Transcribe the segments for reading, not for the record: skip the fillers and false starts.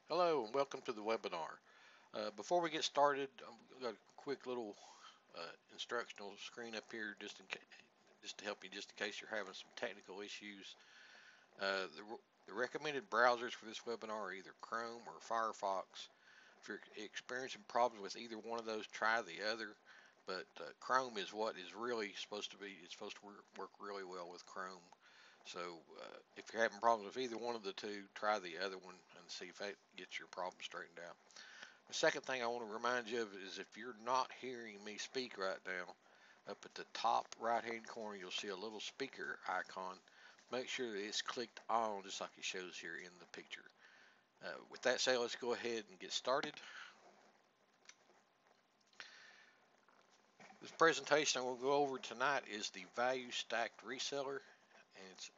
Hello and welcome to the webinar. Before we get started, I've got a quick little instructional screen up here just to help you just in case you're having some technical issues. The recommended browsers for this webinar are either Chrome or Firefox. If you're experiencing problems with either one of those, try the other. But Chrome is what is really supposed to be. It's supposed to work really well with Chrome. So if you're having problems with either one of the two, try the other one and see if that gets your problem straightened out. The second thing I want to remind you of is if you're not hearing me speak right now, up at the top right hand corner you'll see a little speaker icon. Make sure that it's clicked on just like it shows here in the picture. With that said, let's go ahead and get started. This presentation I'm going to go over tonight is the value stacked reseller, and it's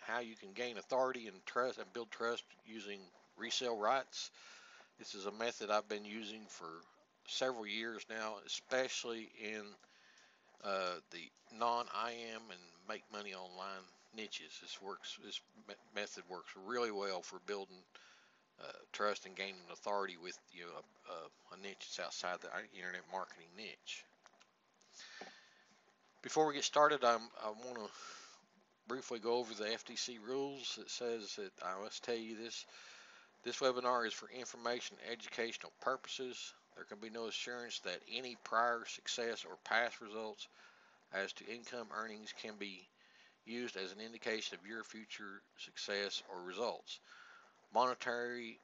how you can gain authority and trust and build trust using resale rights. This is a method I've been using for several years now, especially in the non-IM and make money online niches. This method works really well for building trust and gaining authority with a niche that's outside the internet marketing niche. Before we get started, I want to briefly go over the FTC rules. It says that I must tell you this. This webinar is for information and educational purposes. There can be no assurance that any prior success or past results as to income earnings can be used as an indication of your future success or results. Monetary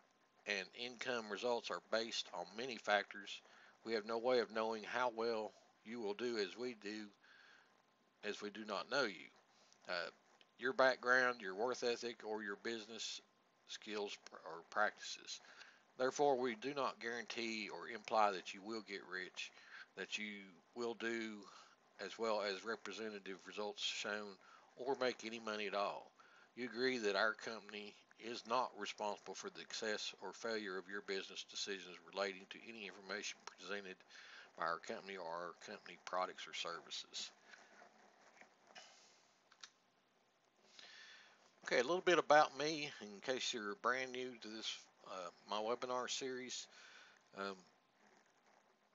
and income results are based on many factors. We have no way of knowing how well you will do as we do not know you. Uh, your background, your work ethic, or your business skills or practices. Therefore, we do not guarantee or imply that you will get rich, that you will do as well as representative results shown, or make any money at all. You agree that our company is not responsible for the success or failure of your business decisions relating to any information presented by our company or our company products or services. Okay, a little bit about me in case you're brand new to this my webinar series. Um,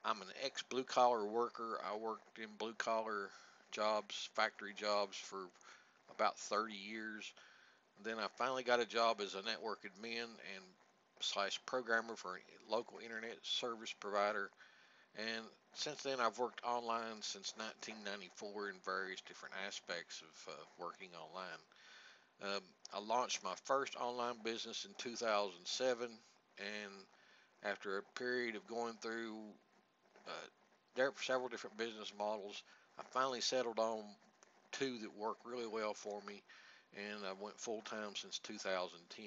I'm an ex blue collar worker. I worked in blue collar jobs, factory jobs for about 30 years. Then I finally got a job as a network admin and slash programmer for a local internet service provider. And since then, I've worked online since 1994 in various different aspects of working online. Um, I launched my first online business in 2007, and after a period of going through several different business models, I finally settled on two that work really well for me, and I went full time since 2010.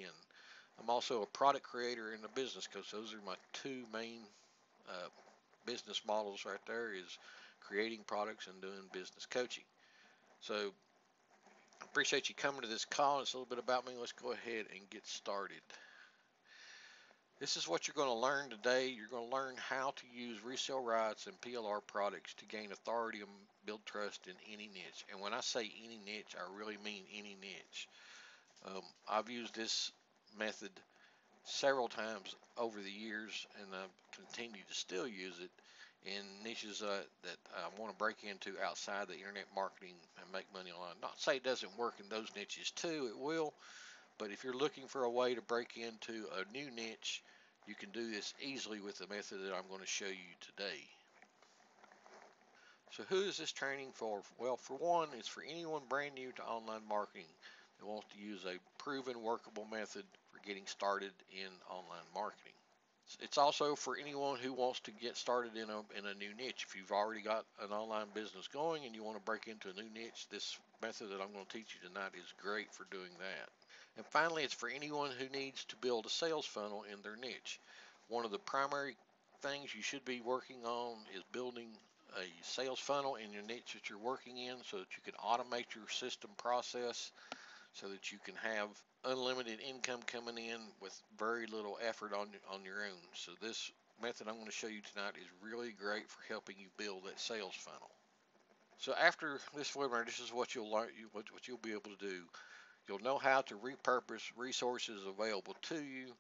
I'm also a product creator and a business coach. Those are my two main uh, business models right there: is creating products and doing business coaching. So I appreciate you coming to this call. It's a little bit about me. Let's go ahead and get started. This is what you're going to learn today. You're going to learn how to use resale rights and PLR products to gain authority and build trust in any niche. And when I say any niche, I really mean any niche. I've used this method several times over the years, and I continue to still use it in niches that I want to break into outside the internet marketing and make money online. Not to say it doesn't work in those niches too, it will, but if you're looking for a way to break into a new niche, you can do this easily with the method that I'm going to show you today. So who is this training for? Well, for one, it's for anyone brand new to online marketing that wants to use a proven workable method for getting started in online marketing. It's also for anyone who wants to get started in a new niche. If you've already got an online business going and you want to break into a new niche, this method that I'm going to teach you tonight is great for doing that. And finally, it's for anyone who needs to build a sales funnel in their niche. One of the primary things you should be working on is building a sales funnel in your niche that you're working in so that you can automate your system process so that you can have unlimited income coming in with very little effort on your own. So this method I'm going to show you tonight is really great for helping you build that sales funnel. So after this webinar, this is what you'll learn, what you'll be able to do. You'll know how to repurpose resources available to you.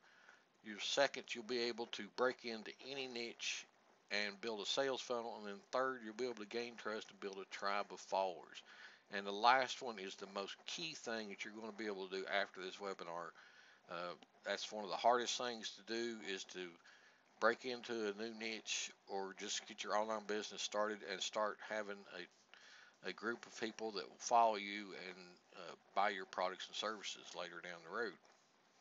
Your second, you'll be able to break into any niche and build a sales funnel. And then third, you'll be able to gain trust and build a tribe of followers. And the last one is the most key thing that you're going to be able to do after this webinar. That's one of the hardest things to do, is to break into a new niche or just get your online business started and start having a group of people that will follow you and buy your products and services later down the road.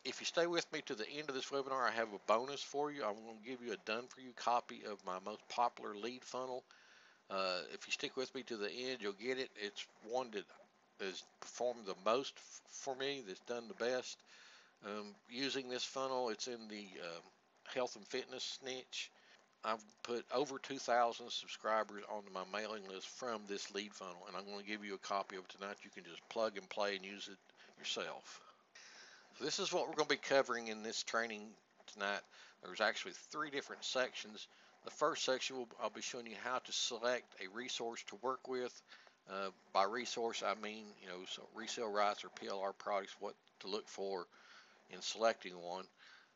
If you stay with me to the end of this webinar, I have a bonus for you. I'm going to give you a done-for-you copy of my most popular lead funnel. If you stick with me to the end, you'll get it. It's one that has performed the most for me, that's done the best. Using this funnel, it's in the health and fitness niche. I've put over 2,000 subscribers onto my mailing list from this lead funnel, and I'm going to give you a copy of it tonight. You can just plug and play and use it yourself. So this is what we're going to be covering in this training tonight. There's actually 3 different sections. The first section, I'll be showing you how to select a resource to work with. By resource, I mean, so resale rights or PLR products, what to look for in selecting one.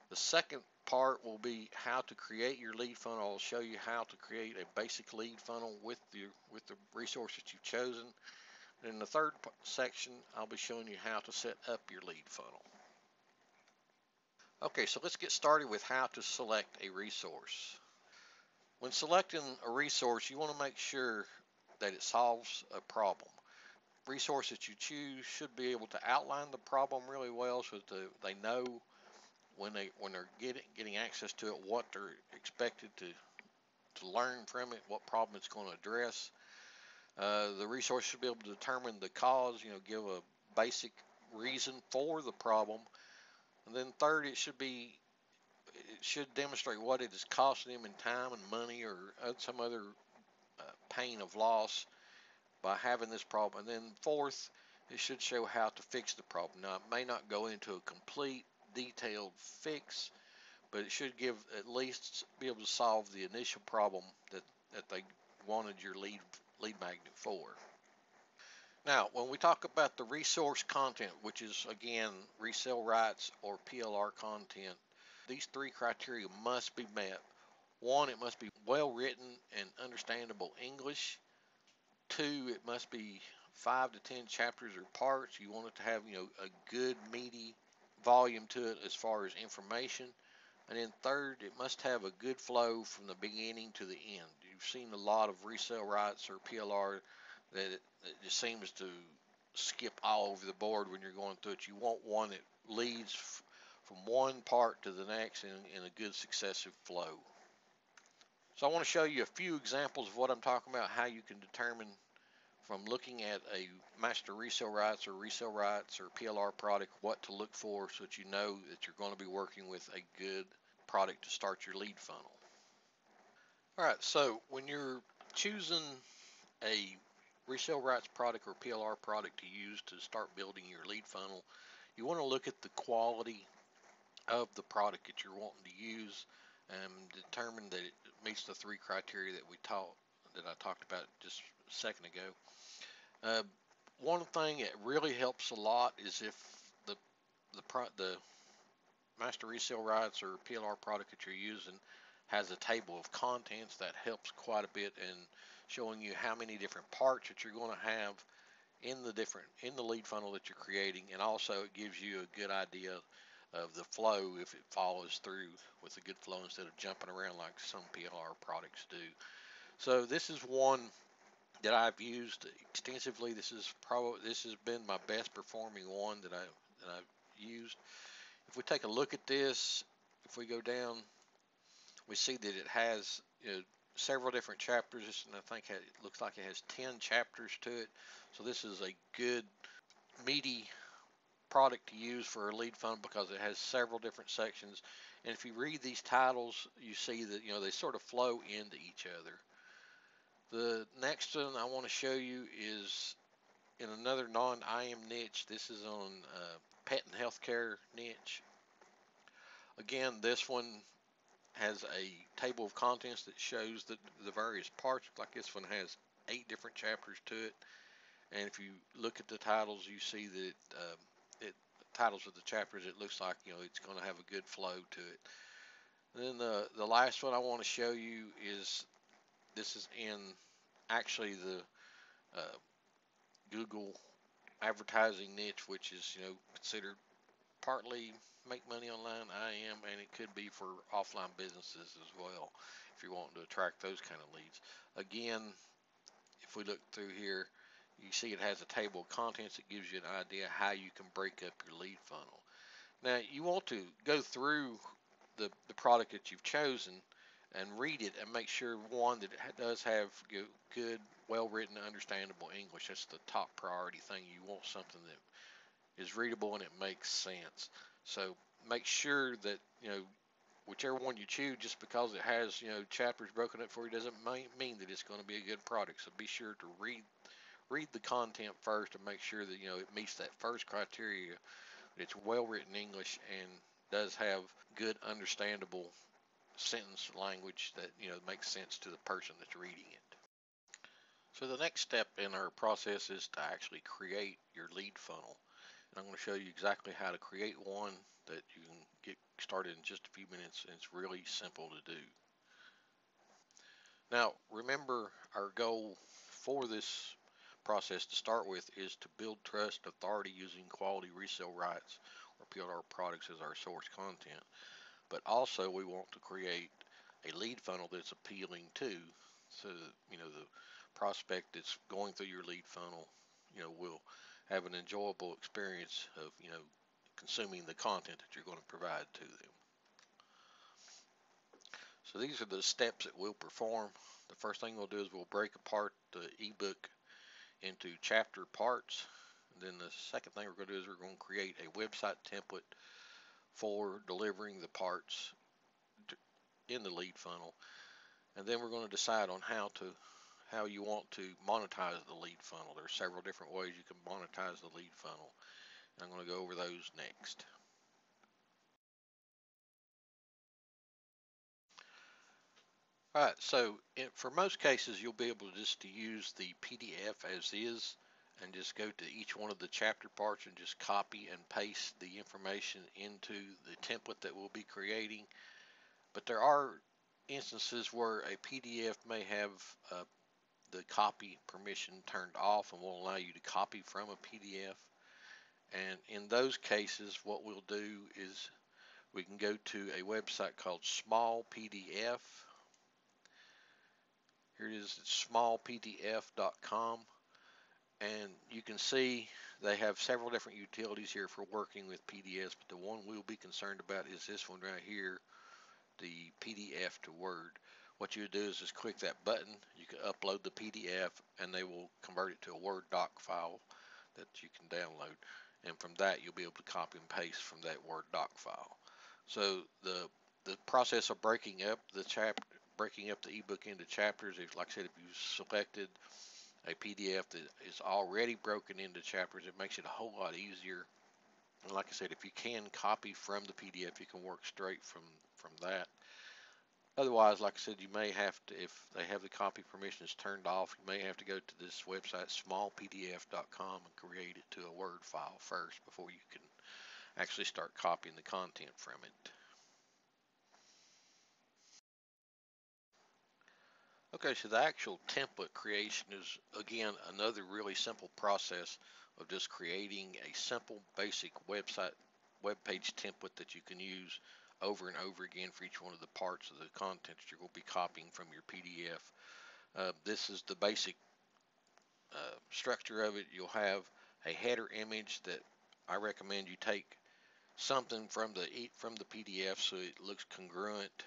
The second part will be how to create your lead funnel. I'll show you how to create a basic lead funnel with the resource that you've chosen. And in the third section, I'll be showing you how to set up your lead funnel. Okay, so let's get started with how to select a resource. When selecting a resource, you want to make sure that it solves a problem. Resource that you choose should be able to outline the problem really well, so that they know when they're getting access to it, what they're expected to learn from it, what problem it's going to address. The resource should be able to determine the cause, give a basic reason for the problem. And then third, it should demonstrate what it is costing them in time and money, or some other pain of loss by having this problem. And then fourth, it should show how to fix the problem. Now, it may not go into a complete detailed fix, but it should give, at least be able to solve the initial problem that they wanted your lead magnet for. Now, when we talk about the resource content, which is again resale rights or PLR content, these 3 criteria must be met. 1, it must be well written and understandable English. 2, it must be 5 to 10 chapters or parts. You want it to have a good meaty volume to it as far as information. And then third, it must have a good flow from the beginning to the end. You've seen a lot of resale rights or PLR that it just seems to skip all over the board when you're going through it. You want one that leads from one part to the next in a good successive flow. So I want to show you a few examples of what I'm talking about, how you can determine from looking at a master resale rights or PLR product what to look for, so that you know that you're going to be working with a good product to start your lead funnel. All right, so when you're choosing a resale rights product or PLR product to use to start building your lead funnel, you want to look at the quality of the product that you're wanting to use and determine that it meets the 3 criteria that I talked about just a second ago. One thing that really helps a lot is if the master resale rights or PLR product that you're using has a table of contents. That helps quite a bit in showing you how many different parts that you're going to have in the lead funnel that you're creating, and also it gives you a good idea of the flow if it follows through with a good flow instead of jumping around like some PLR products do. So this is one that I've used extensively. This has been my best performing one that I've used. If we take a look at this, if we go down, we see that it has several different chapters, and I think it looks like it has 10 chapters to it. So this is a good meaty product to use for a lead funnel because it has several different sections. And if you read these titles, you see that they sort of flow into each other. The next one I want to show you is in another non-IM niche. This is on pet and healthcare niche. Again, this one has a table of contents that shows the various parts. Like this one has 8 different chapters to it. And if you look at the titles, you see that the titles of the chapters, it looks like, it's going to have a good flow to it. And then the last one I want to show you is, this is in actually the Google advertising niche, which is, considered partly make money online. I am, and it could be for offline businesses as well, if you're wanting to attract those kind of leads. Again, if we look through here, you see it has a table of contents that gives you an idea how you can break up your lead funnel. Now, you want to go through the product that you've chosen and read it and make sure, one, that it does have good, well-written, understandable English. That's the top priority thing. You want something that is readable and it makes sense. So make sure that, whichever one you choose, just because it has, chapters broken up for you, doesn't mean that it's going to be a good product. So be sure to read the content first and make sure that, it meets that first criteria. It's well-written English and does have good, understandable sentence language that, makes sense to the person that's reading it. So the next step in our process is to actually create your lead funnel. And I'm going to show you exactly how to create one that you can get started in just a few minutes, and it's really simple to do. Now, remember, our goal for this process to start with is to build trust authority using quality resale rights or PLR products as our source content. But also we want to create a lead funnel that's appealing too, so that, the prospect that's going through your lead funnel, will have an enjoyable experience of, consuming the content that you're going to provide to them. So these are the steps that we'll perform. The first thing we'll do is we'll break apart the ebook into chapter parts. And then the second thing we're going to do is we're going to create a website template for delivering the parts in the lead funnel. And then we're going to decide on how you want to monetize the lead funnel. There are several different ways you can monetize the lead funnel. And I'm going to go over those next. All right, so for most cases, you'll be able just to use the PDF as is and just go to each one of the chapter parts and just copy and paste the information into the template that we'll be creating. But there are instances where a PDF may have the copy permission turned off and won't allow you to copy from a PDF. And in those cases, what we'll do is we can go to a website called Small PDF. Here it is, it's smallpdf.com, and you can see they have several different utilities here for working with PDFs, but the one we'll be concerned about is this one right here, the PDF to Word. What you do is just click that button, you can upload the PDF, and they will convert it to a Word doc file that you can download, and from that you'll be able to copy and paste from that Word doc file. So the process of breaking up the ebook into chapters, like I said, if you selected a PDF that is already broken into chapters, it makes it a whole lot easier. And like I said, if you can copy from the PDF, you can work straight from that. Otherwise, like I said, you may have to, if they have the copy permissions turned off, you may have to go to this website, smallpdf.com, and create it to a Word file first before you can actually start copying the content from it. Okay, so the actual template creation is, again, another really simple process of just creating a simple, basic web page template that you can use over and over again for each one of the parts of the content that you're going to be copying from your PDF. This is the basic structure of it. You'll have a header image that I recommend you take something from the PDF so it looks congruent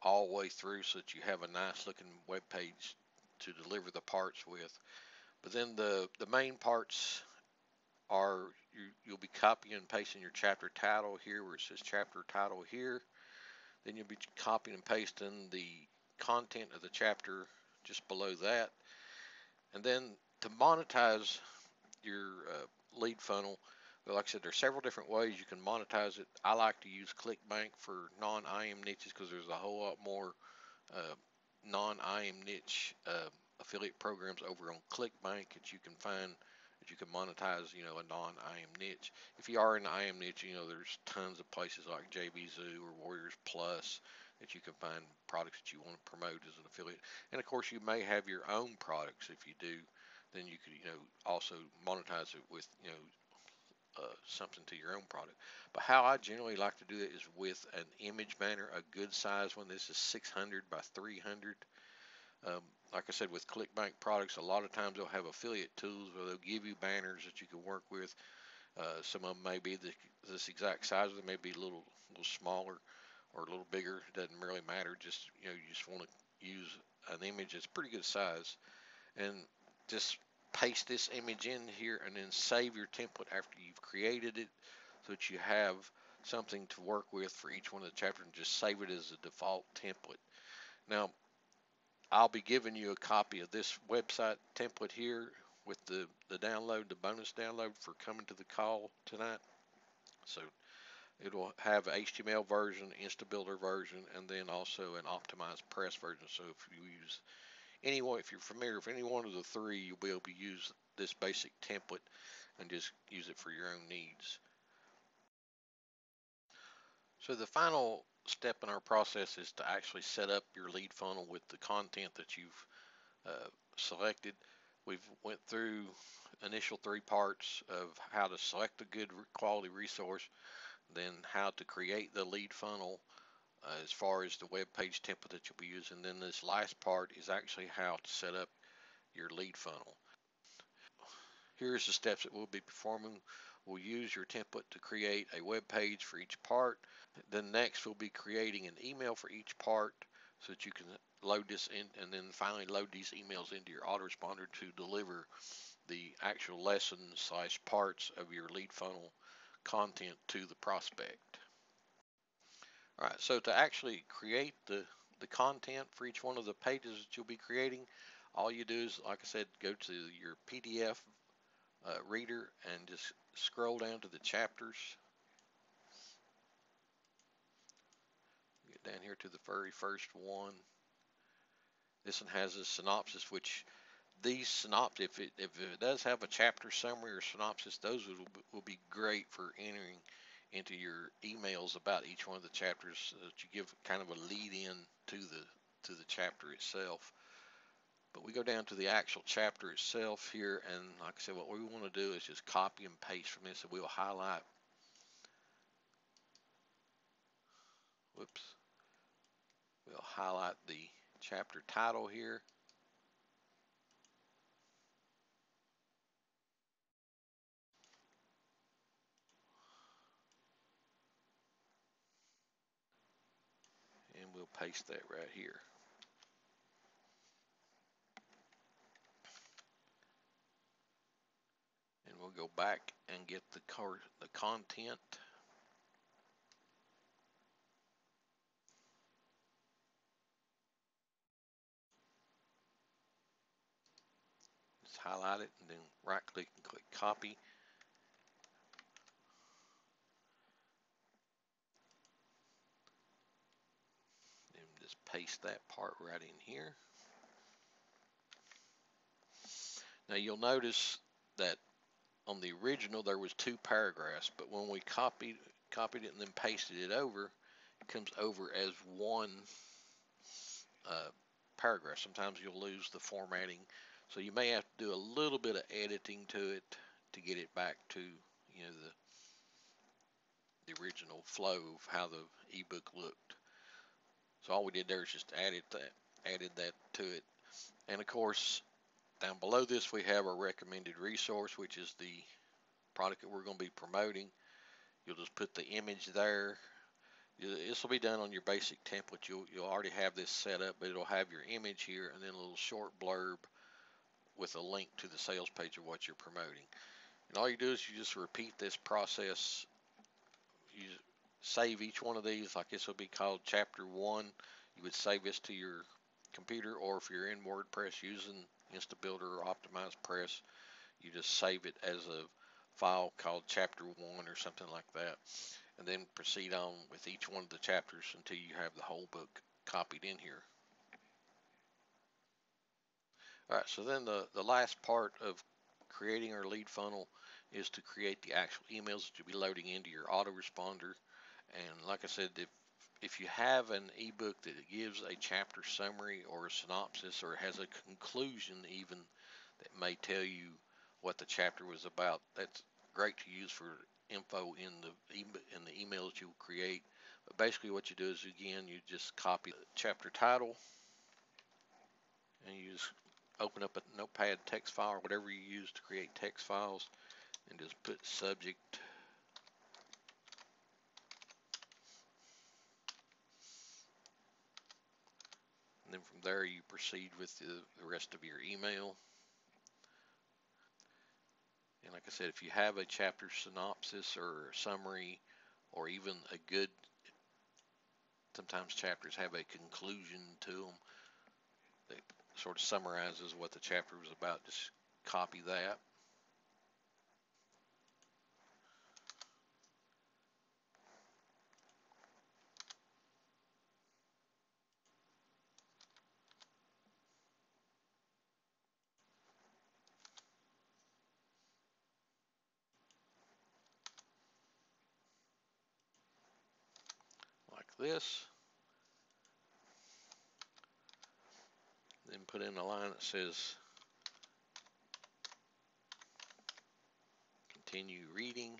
all the way through, so that you have a nice looking web page to deliver the parts with. But then the main parts are, you'll be copying and pasting your chapter title here where it says chapter title here. Then you'll be copying and pasting the content of the chapter just below that. And then to monetize your lead funnel, well, like I said, there's several different ways you can monetize it. I like to use ClickBank for non-IM niches because there's a whole lot more non-IM niche affiliate programs over on ClickBank that you can find but you can monetize, a non-IM niche. If you are in the IM niche, there's tons of places like JB Zoo or Warriors Plus that you can find products that you want to promote as an affiliate. And of course, you may have your own products. If you do, then you could, also monetize it with, something to your own product. But how I generally like to do that is with an image banner, a good size one. This is 600 by 300. Um, like I said, with ClickBank products, a lot of times they'll have affiliate tools where they'll give you banners that you can work with. Some of them may be this exact size, they may be a little smaller or a little bigger. It doesn't really matter. Just you just want to use an image that's pretty good size, and just paste this image in here, and then save your template after you've created it, so that you have something to work with for each one of the chapters, and just save it as a default template. Now, I'll be giving you a copy of this website template here with the download, the bonus download for coming to the call tonight. So it'll have HTML version, InstaBuilder version, and then also an optimized press version. So if you use if you're familiar with any one of the three, you'll be able to use this basic template and just use it for your own needs. So the final step in our process is to actually set up your lead funnel with the content that you've selected. We've went through initial three parts of how to select a good quality resource, then how to create the lead funnel as far as the web page template that you'll be using. Then this last part is actually how to set up your lead funnel. Here's the steps that we'll be performing. We'll use your template to create a web page for each part. Then next we'll be creating an email for each part so that you can load this in, and then finally load these emails into your autoresponder to deliver the actual lessons / parts of your lead funnel content to the prospect. All right, so to actually create the content for each one of the pages that you'll be creating, all you do is, like I said, go to your PDF reader and just scroll down to the chapters. Get down here to the very first one. This one has a synopsis, which these synopsis, if it does have a chapter summary or synopsis, those will be great for entering into your emails about each one of the chapters, so that you give kind of a lead in to the chapter itself. But we go down to the actual chapter itself here, and like I said, what we want to do is just copy and paste from this, and we'll highlight. We'll highlight the chapter title here. And we'll paste that right here. And we'll go back and get the content. Just highlight it and then right click and click copy. And just paste that part right in here. Now you'll notice that on the original there was 2 paragraphs, but when we copied it and then pasted it over, it comes over as one paragraph. Sometimes you'll lose the formatting, so you may have to do a little bit of editing to it to get it back to the original flow of how the ebook looked. So all we did there is just added that to it. And of course, down below this we have our recommended resource, which is the product that we're going to be promoting. You'll just put the image there. This will be done on your basic template. You'll already have this set up, but it'll have your image here and then a little short blurb with a link to the sales page of what you're promoting. And all you do is you just repeat this process. You save each one of these. Like this will be called chapter 1. You would save this to your computer, or if you're in WordPress using InstaBuilder or Optimized Press, you just save it as a file called chapter 1 or something like that, and then proceed on with each one of the chapters until you have the whole book copied in here. All right, so then the last part of creating our lead funnel is to create the actual emails that you'll be loading into your autoresponder. And like I said, if you have an ebook that gives a chapter summary or a synopsis or has a conclusion even that may tell you what the chapter was about, that's great to use for info in the email that you will create. But basically what you do is, again, you just copy the chapter title and you just open up a notepad text file or whatever you use to create text files and just put subject. And then from there you proceed with the rest of your email. And like I said, if you have a chapter synopsis or summary or even a good, sometimes chapters have a conclusion to them that sort of summarizes what the chapter was about, just copy that. Like this. Then put in a line that says continue reading.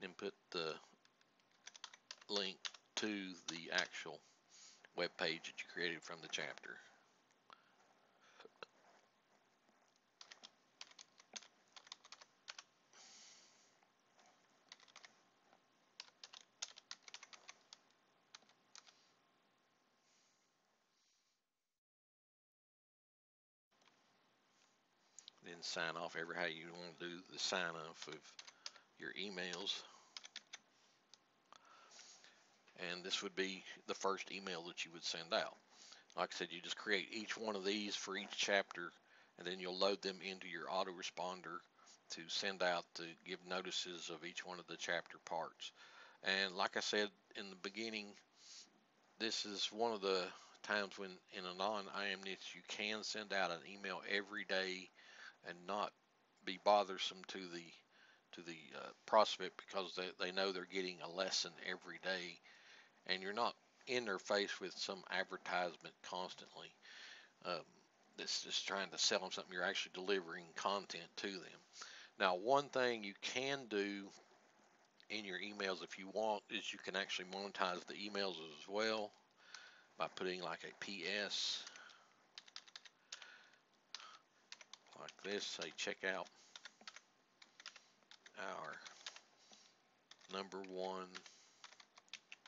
Then put the link to the actual web page that you created from the chapter. Then sign off every how you want to do the sign off of your emails. And this would be the first email that you would send out. Like I said, you just create each one of these for each chapter, and then you'll load them into your autoresponder to send out to give notices of each one of the chapter parts. And like I said in the beginning, this is one of the times when in a non-IAM niche you can send out an email every day and not be bothersome to the prospect, because they know they're getting a lesson every day, and you're not in their face with some advertisement constantly. Um, that's just trying to sell them something. You're actually delivering content to them. Now, one thing you can do in your emails if you want is you can actually monetize the emails as well by putting like a PS like this, say check out our #1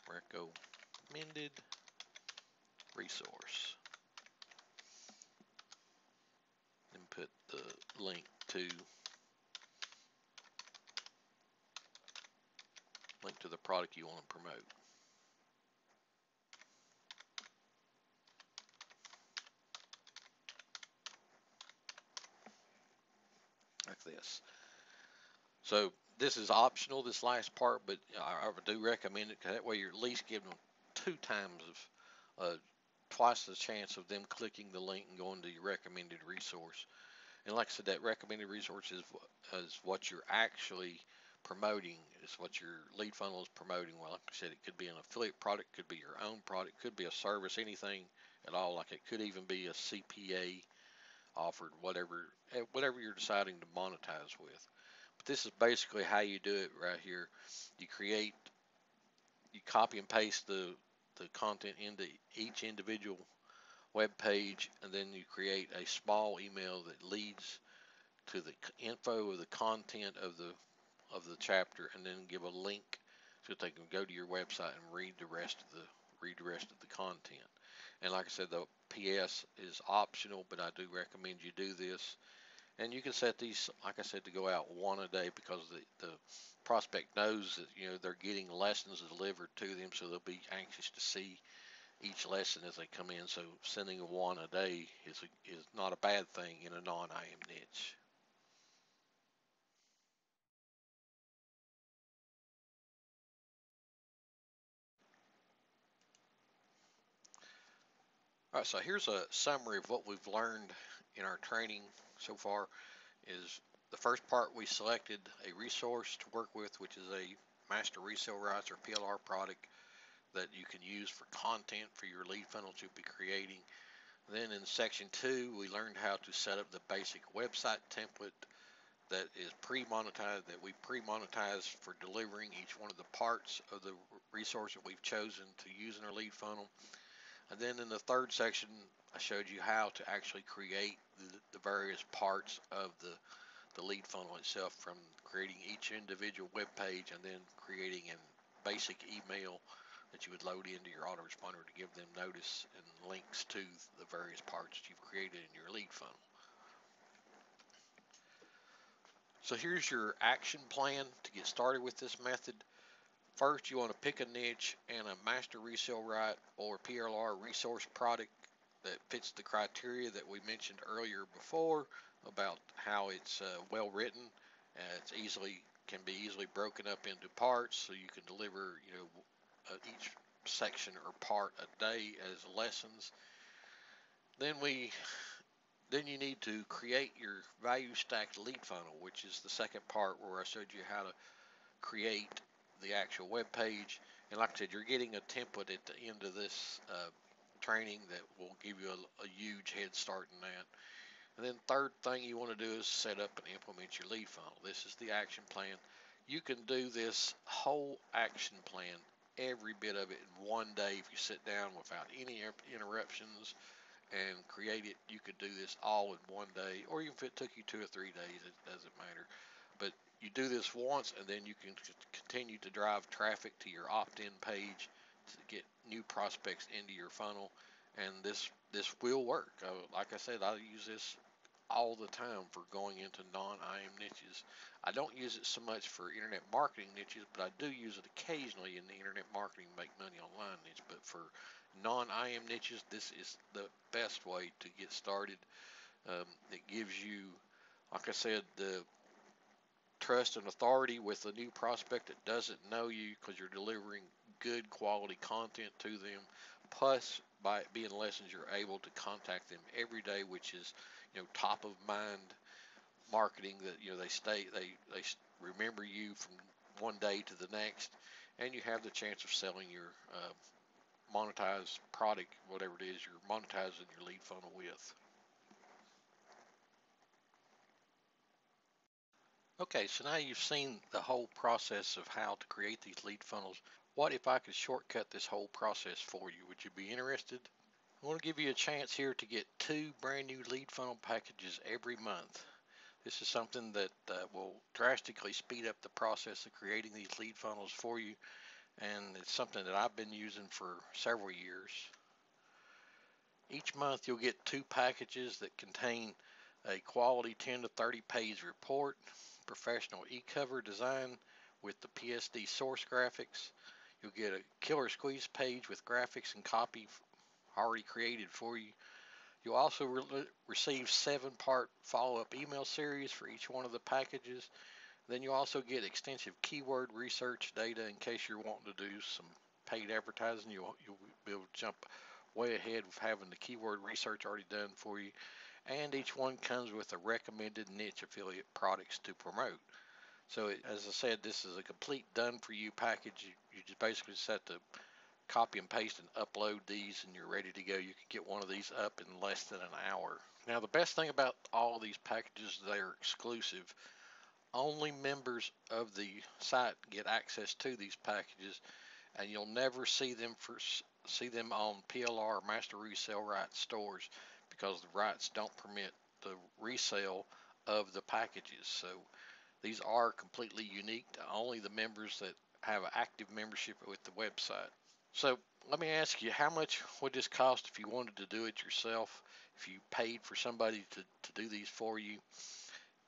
recommended resource, and put the link to the product you want to promote. Like this. So this is optional, this last part, but I do recommend it, because that way you're at least giving them 2 times of twice the chance of them clicking the link and going to your recommended resource. And like I said, that recommended resource is what you're actually promoting, is what your lead funnel is promoting. Well, like I said, it could be an affiliate product, could be your own product, could be a service, anything at all. Like it could even be a CPA offered, whatever you're deciding to monetize with. But this is basically how you do it right here. You copy and paste the content into each individual web page, and then you create a small email that leads to the info of the content of the chapter, and then give a link so that they can go to your website and read the rest of the content. And like I said, the PS is optional, but I do recommend you do this. And you can set these, like I said, to go out one a day, because the prospect knows that they're getting lessons delivered to them, so they'll be anxious to see each lesson as they come in. So sending one a day is not a bad thing in a non-IAM niche. All right, so here's a summary of what we've learned in our training so far. Is the first part we selected a resource to work with, which is a master resale rights or PLR product that you can use for content for your lead funnels you'll be creating. Then in section 2, we learned how to set up the basic website template that is pre-monetized, that we pre-monetize for delivering each one of the parts of the resource that we've chosen to use in our lead funnel. And then in the third section, I showed you how to actually create the various parts of the lead funnel itself, from creating each individual web page and then creating a basic email that you would load into your autoresponder to give them notice and links to the various parts that you've created in your lead funnel. So here's your action plan to get started with this method. First, you want to pick a niche and a master resale right or PLR resource product that fits the criteria that we mentioned earlier before about how it's well written. It's can be easily broken up into parts, so you can deliver each section or part a day as lessons. Then you need to create your value stacked lead funnel, which is the second part where I showed you how to create the actual web page. And like I said, you're getting a template at the end of this training that will give you a huge head start in that. And then third thing you want to do is set up and implement your lead funnel. This is the action plan. You can do this whole action plan, every bit of it, in one day if you sit down without any interruptions and create it. You could do this all in one day, or even if it took you 2 or 3 days, it doesn't matter. But you do this once, and then you can continue to drive traffic to your opt-in page to get new prospects into your funnel, and this will work. Like I said, I use this all the time for going into non-IM niches. I don't use it so much for internet marketing niches, but I do use it occasionally in the internet marketing make money online niche. But for non-IM niches, this is the best way to get started. It gives you, like I said, the trust and authority with a new prospect that doesn't know you, because you're delivering good quality content to them. Plus, by it being lessons, you're able to contact them every day, which is top of mind marketing. That they remember you from one day to the next, and you have the chance of selling your monetized product, whatever it is you're monetizing your lead funnel with. Okay, so now you've seen the whole process of how to create these lead funnels. What if I could shortcut this whole process for you? Would you be interested? I want to give you a chance here to get 2 brand new lead funnel packages every month. This is something that will drastically speed up the process of creating these lead funnels for you, and it's something that I've been using for several years. Each month you'll get 2 packages that contain a quality 10 to 30 page report, professional e-cover design with the PSD source graphics. You'll get a killer squeeze page with graphics and copy already created for you. You'll also receive 7-part follow-up email series for each one of the packages. Then you'll also get extensive keyword research data in case you're wanting to do some paid advertising. You'll be able to jump way ahead with having the keyword research already done for you. And each one comes with a recommended niche affiliate products to promote. So as I said, this is a complete done for you package. You just basically just have to copy and paste and upload these, and you're ready to go. You can get one of these up in less than an hour. Now, the best thing about all of these packages, they're exclusive. Only members of the site get access to these packages, and you'll never see them on PLR or Master Resale Rights stores, because the rights don't permit the resale of the packages. So these are completely unique to only the members that have active membership with the website. So let me ask you, how much would this cost if you wanted to do it yourself, if you paid for somebody to do these for you?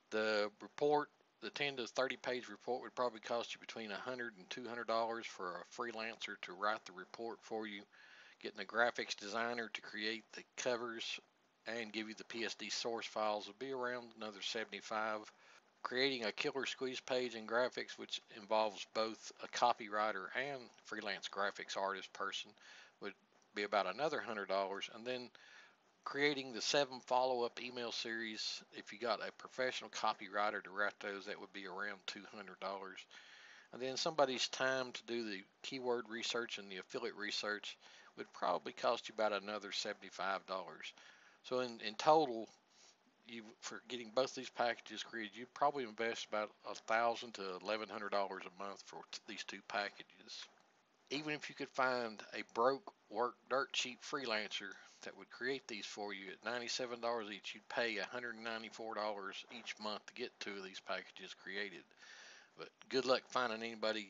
The report, the 10 to 30 page report, would probably cost you between $100 and $200 for a freelancer to write the report for you. Getting a graphics designer to create the covers and give you the PSD source files would be around another $75. Creating a killer squeeze page and graphics, which involves both a copywriter and freelance graphics artist person, would be about another $100, and then creating the 7 follow-up email series. If you got a professional copywriter to write those, that would be around $200. And then somebody's time to do the keyword research and the affiliate research would probably cost you about another $75. So in total, for getting both these packages created, you'd probably invest about $1,000 to $1,100 a month for these 2 packages. Even if you could find a broke work dirt cheap freelancer that would create these for you at $97 each, you'd pay $194 each month to get 2 of these packages created. But good luck finding anybody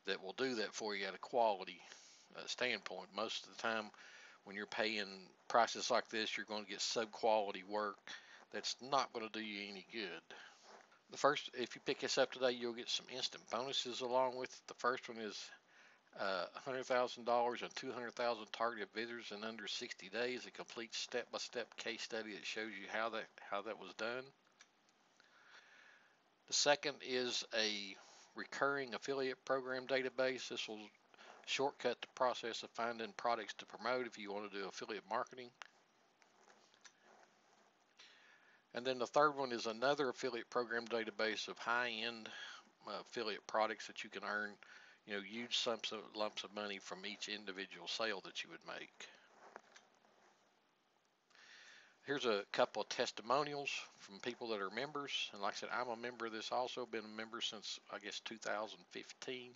that will do that for you at a quality standpoint. Most of the time, when you're paying prices like this, you're going to get sub-quality work that's not going to do you any good. The first, if you pick this up today, you'll get some instant bonuses along with it. The first one is $100,000 and 200,000 targeted visitors in under 60 days. A complete step-by-step case study that shows you how that was done. The second is a recurring affiliate program database. This will shortcut the process of finding products to promote if you want to do affiliate marketing. And then the third one is another affiliate program database of high-end affiliate products that you can earn, huge lumps of money from each individual sale that you would make. Here's a couple of testimonials from people that are members. And like I said, I'm a member of this also, been a member since, I guess, 2015.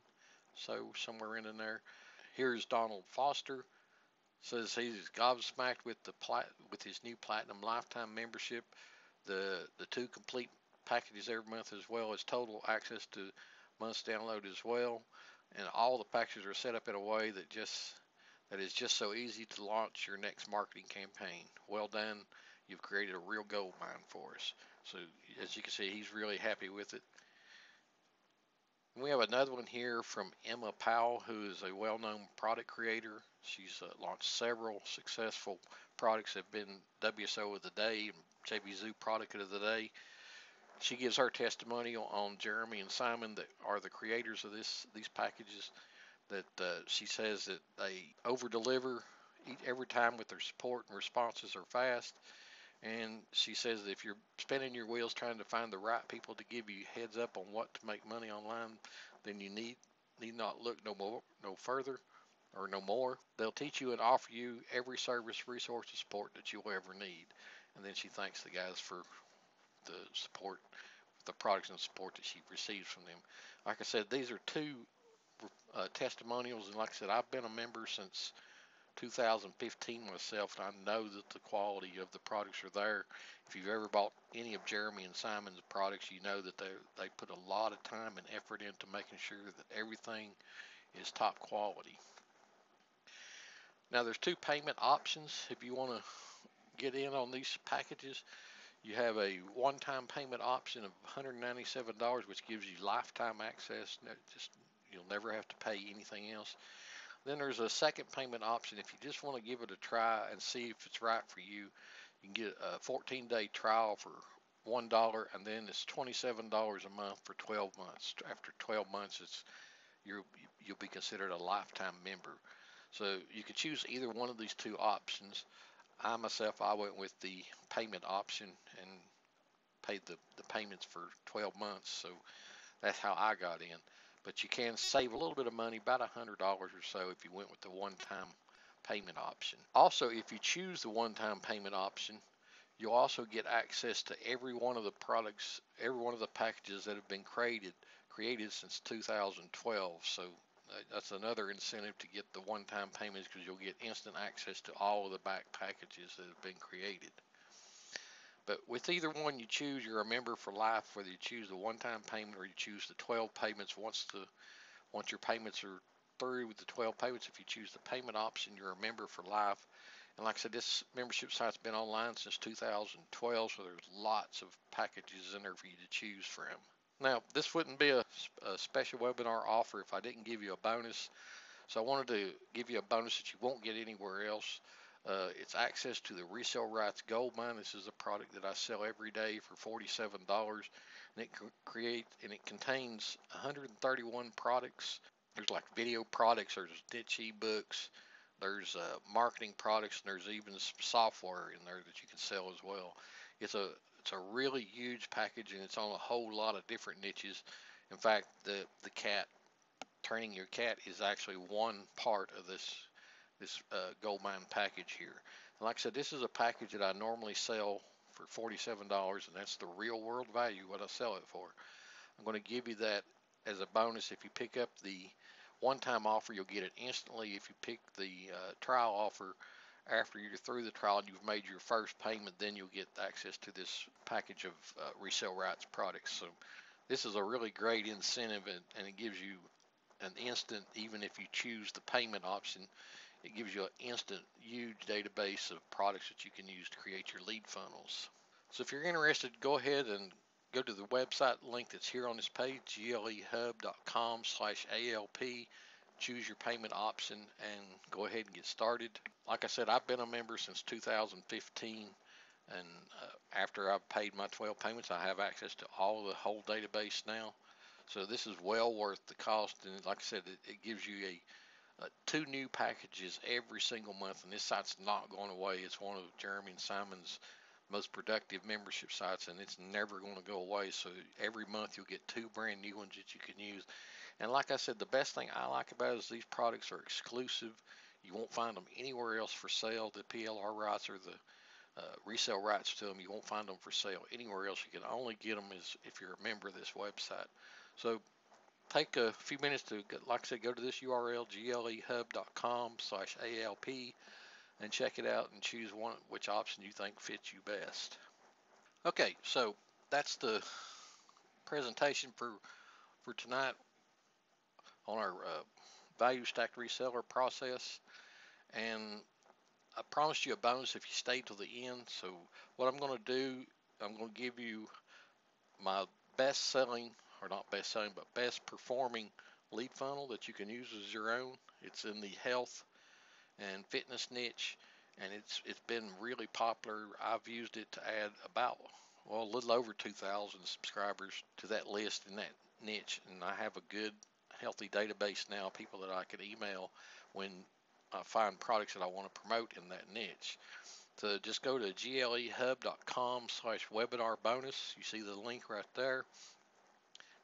So somewhere in there. Here's Donald Foster. Says he's gobsmacked with his new Platinum Lifetime membership. The 2 complete packages every month, as well as total access to month's download as well. And all the packages are set up in a way that is just so easy to launch your next marketing campaign. Well done. You've created a real gold mine for us. So as you can see, he's really happy with it. And we have another one here from Emma Powell, who is a well-known product creator. She's launched several successful products that have been WSO of the Day and JBZoo Product of the Day. She gives her testimonial on Jeremy and Simon, that are the creators of these packages, that she says that they over-deliver every time with their support, and responses are fast. And she says that if you're spinning your wheels trying to find the right people to give you heads up on what to make money online, then you need not look no further or no more. They'll teach you and offer you every service, resource, and support that you'll ever need. And then she thanks the guys for the support, the products and support that she receives from them. Like I said, these are 2 testimonials, and like I said, I've been a member since 2015 myself, and I know that the quality of the products are there. If you've ever bought any of Jeremy and Simon's products, you know that they put a lot of time and effort into making sure that everything is top quality. Now there's 2 payment options if you want to get in on these packages. You have a one-time payment option of $197, which gives you lifetime access. You'll never have to pay anything else. Then there's a second payment option. If you just want to give it a try and see if it's right for you, you can get a 14-day trial for $1, and then it's $27 a month for 12 months. After 12 months, you'll be considered a lifetime member. So you could choose either one of these 2 options. I went with the payment option and paid the payments for 12 months. So that's how I got in. But you can save a little bit of money, about $100 or so, if you went with the one-time payment option. Also, if you choose the one-time payment option, you'll also get access to every one of the products, every one of the packages that have been created since 2012. So that's another incentive to get the one-time payments, because you'll get instant access to all of the back packages that have been created. But with either one you choose, you're a member for life, whether you choose the one-time payment or you choose the 12 payments. Once your payments are through with the 12 payments, if you choose the payment option, you're a member for life. And like I said, this membership site's been online since 2012, so there's lots of packages in there for you to choose from. Now, this wouldn't be a special webinar offer if I didn't give you a bonus. So I wanted to give you a bonus that you won't get anywhere else. It's access to the Resale Rights Gold Mine. This is a product that I sell every day for $47, and it contains 131 products. There's like video products, there's niche ebooks, There's marketing products, and there's even some software in there that you can sell as well. It's a it's a really huge package, and it's on a whole lot of different niches. In fact, the cat training your cat is actually one part of this gold mine package here. And like I said, this is a package that I normally sell for $47, and that's the real world value what I sell it for. I'm going to give you that as a bonus. If you pick up the one-time offer, you'll get it instantly. If you pick the trial offer after you're through the trial and you've made your first payment, then you'll get access to this package of resale rights products. So this is a really great incentive, and it gives you an instant, even if you choose the payment option, it gives you an instant huge database of products that you can use to create your lead funnels. So if you're interested, go ahead and go to the website link that's here on this page, glehub.com/ALP. Choose your payment option and go ahead and get started. Like I said, I've been a member since 2015, and after I've paid my 12 payments, I have access to all of the whole database now. So this is well worth the cost, and like I said, it gives you two new packages every single month, and this site's not going away. It's one of Jeremy and Simon's most productive membership sites, and it's never going to go away. So every month you'll get two brand new ones that you can use. And like I said, the best thing I like about it is these products are exclusive. You won't find them anywhere else for sale. The PLR rights or the resale rights to them, you won't find them for sale anywhere else. You can only get them as if you're a member of this website. So take a few minutes to, like I said, go to this URL, glehub.com/ALP, and check it out and choose which option you think fits you best. Okay, so that's the presentation for tonight on our value stacked reseller process. And I promised you a bonus if you stay till the end. So what I'm going to do, I'm going to give you my best selling, or not best selling, but best performing lead funnel that you can use as your own. It's in the health and fitness niche, and it's been really popular. I've used it to add about, well, a little over 2,000 subscribers to that list in that niche, and I have a good healthy database now, people that I can email when I find products that I want to promote in that niche. So just go to glehub.com/webinar bonus. You see the link right there.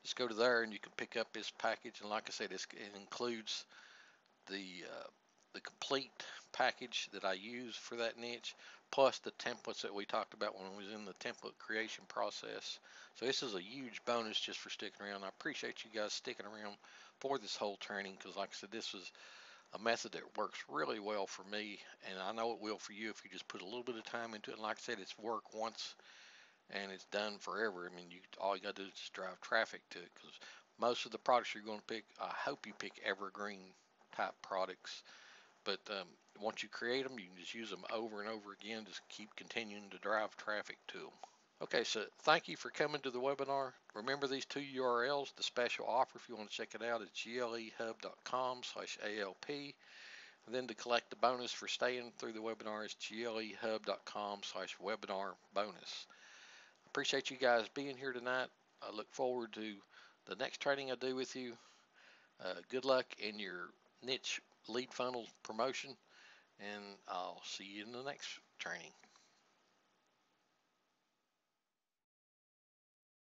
Just go to there and you can pick up this package, and like I said, it includes the complete package that I use for that niche, plus the templates that we talked about when we was in the template creation process. So this is a huge bonus just for sticking around. I appreciate you guys sticking around for this whole training, because like I said, this was a method that works really well for me, and I know it will for you if you just put a little bit of time into it. And like I said, it's work once and it's done forever. I mean, all you got to do is just drive traffic to it, because most of the products you're going to pick, I hope you pick evergreen type products. But once you create them, you can just use them over and over again. Just keep continuing to drive traffic to them. Okay, so thank you for coming to the webinar. Remember these two URLs, the special offer if you want to check it out, is glehub.com/ALP. And then to collect the bonus for staying through the webinar is glehub.com/webinar bonus. Appreciate you guys being here tonight. I look forward to the next training I do with you. Good luck in your niche lead funnel promotion, and I'll see you in the next training.